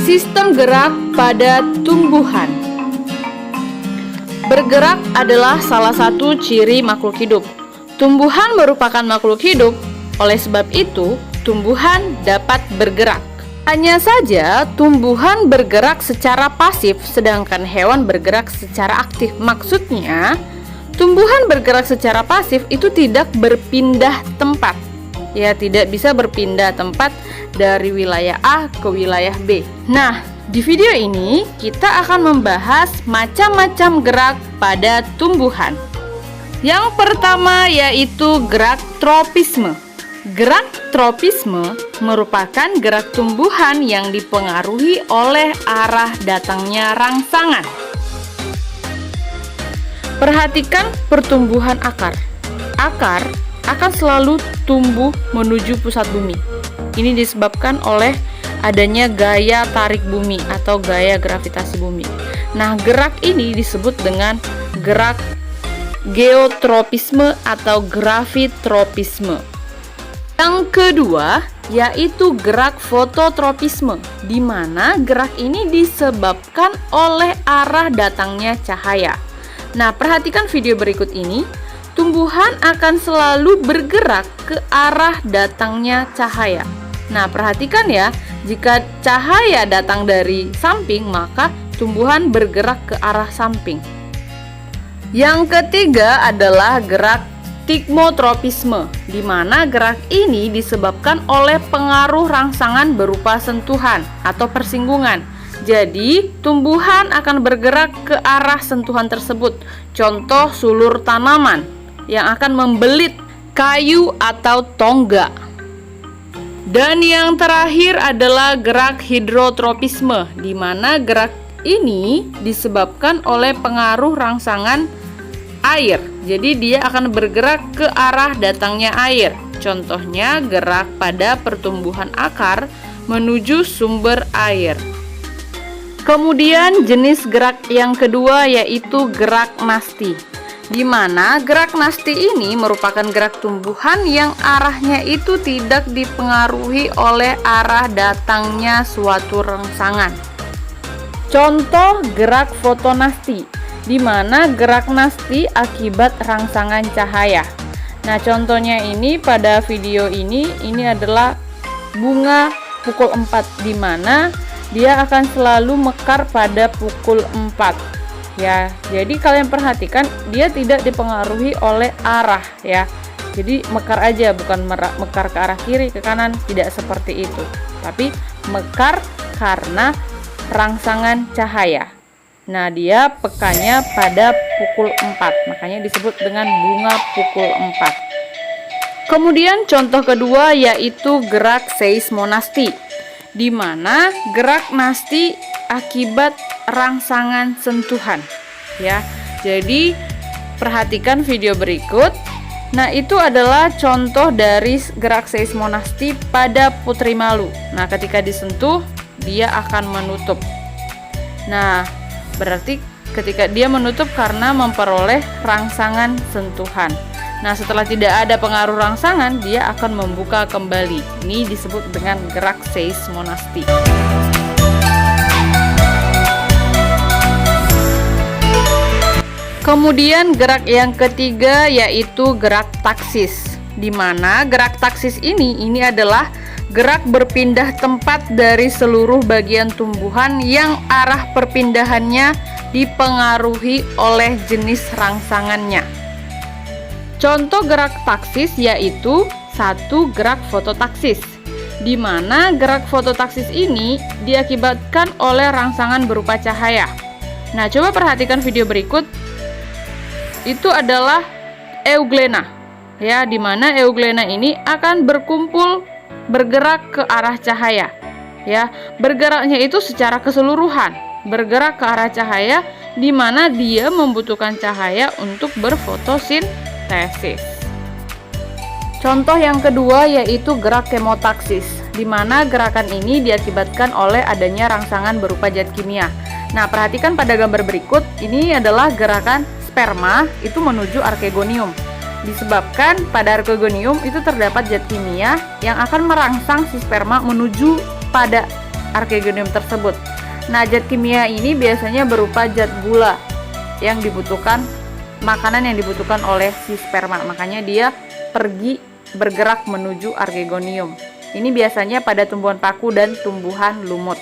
Sistem gerak pada tumbuhan. Bergerak adalah salah satu ciri makhluk hidup. Tumbuhan merupakan makhluk hidup, oleh sebab itu tumbuhan dapat bergerak. Hanya saja tumbuhan bergerak secara pasif, sedangkan hewan bergerak secara aktif. Maksudnya, tumbuhan bergerak secara pasif itu tidak berpindah tempat. Ya, tidak bisa berpindah tempat dari wilayah A ke wilayah B. Nah, di video ini kita akan membahas macam-macam gerak pada tumbuhan. Yang pertama yaitu gerak tropisme. Gerak tropisme merupakan gerak tumbuhan yang dipengaruhi oleh arah datangnya rangsangan. Perhatikan pertumbuhan akar. Akar akan selalu tumbuh menuju pusat bumi. Ini disebabkan oleh adanya gaya tarik bumi atau gaya gravitasi bumi. Nah, gerak ini disebut dengan gerak geotropisme atau gravitropisme. Yang kedua yaitu gerak fototropisme, di mana gerak ini disebabkan oleh arah datangnya cahaya. Nah, perhatikan video berikut ini. Tumbuhan akan selalu bergerak ke arah datangnya cahaya. Nah, perhatikan ya, jika cahaya datang dari samping, maka tumbuhan bergerak ke arah samping. Yang ketiga adalah gerak stigmotropisme, di mana gerak ini disebabkan oleh pengaruh rangsangan berupa sentuhan atau persinggungan. Jadi, tumbuhan akan bergerak ke arah sentuhan tersebut. Contoh sulur tanaman yang akan membelit kayu atau tonggak. Dan yang terakhir adalah gerak hidrotropisme, di mana gerak ini disebabkan oleh pengaruh rangsangan air. Jadi dia akan bergerak ke arah datangnya air. Contohnya gerak pada pertumbuhan akar menuju sumber air. Kemudian jenis gerak yang kedua yaitu gerak nasti, di mana gerak nasti ini merupakan gerak tumbuhan yang arahnya itu tidak dipengaruhi oleh arah datangnya suatu rangsangan. Contoh gerak fotonasti, di mana gerak nasti akibat rangsangan cahaya. Nah, contohnya ini pada video ini adalah bunga pukul 4, di mana dia akan selalu mekar pada pukul 4. Ya, jadi kalian perhatikan dia tidak dipengaruhi oleh arah ya. Jadi mekar aja, bukan mekar ke arah kiri ke kanan, tidak seperti itu. Tapi mekar karena rangsangan cahaya. Nah, dia pekannya pada pukul 4, makanya disebut dengan bunga pukul 4. Kemudian contoh kedua yaitu gerak seismonasti, di mana gerak nasti akibat rangsangan sentuhan ya. Jadi perhatikan video berikut. Nah, itu adalah contoh dari gerak seismonasti pada putri malu. Nah, ketika disentuh dia akan menutup. Nah, berarti ketika dia menutup karena memperoleh rangsangan sentuhan. Nah, setelah tidak ada pengaruh rangsangan, dia akan membuka kembali. Ini disebut dengan gerak seismonasti. Kemudian gerak yang ketiga yaitu gerak taksis, di mana gerak taksis ini adalah gerak berpindah tempat dari seluruh bagian tumbuhan yang arah perpindahannya dipengaruhi oleh jenis rangsangannya. Contoh gerak taksis yaitu satu gerak fototaksis, di mana gerak fototaksis ini diakibatkan oleh rangsangan berupa cahaya. Nah, coba perhatikan video berikut. Itu adalah euglena, ya, di mana euglena ini akan bergerak ke arah cahaya, ya. Bergeraknya itu secara keseluruhan, bergerak ke arah cahaya, di mana dia membutuhkan cahaya untuk berfotosintesis. Contoh yang kedua yaitu gerak kemotaksis, di mana gerakan ini diakibatkan oleh adanya rangsangan berupa zat kimia. Nah, perhatikan pada gambar berikut, ini adalah gerakan sperma itu menuju archegonium. Disebabkan pada archegonium itu terdapat zat kimia yang akan merangsang si sperma menuju pada archegonium tersebut. Nah, zat kimia ini biasanya berupa zat gula yang dibutuhkan, makanan yang dibutuhkan oleh si sperma. Makanya dia pergi bergerak menuju archegonium. Ini biasanya pada tumbuhan paku dan tumbuhan lumut.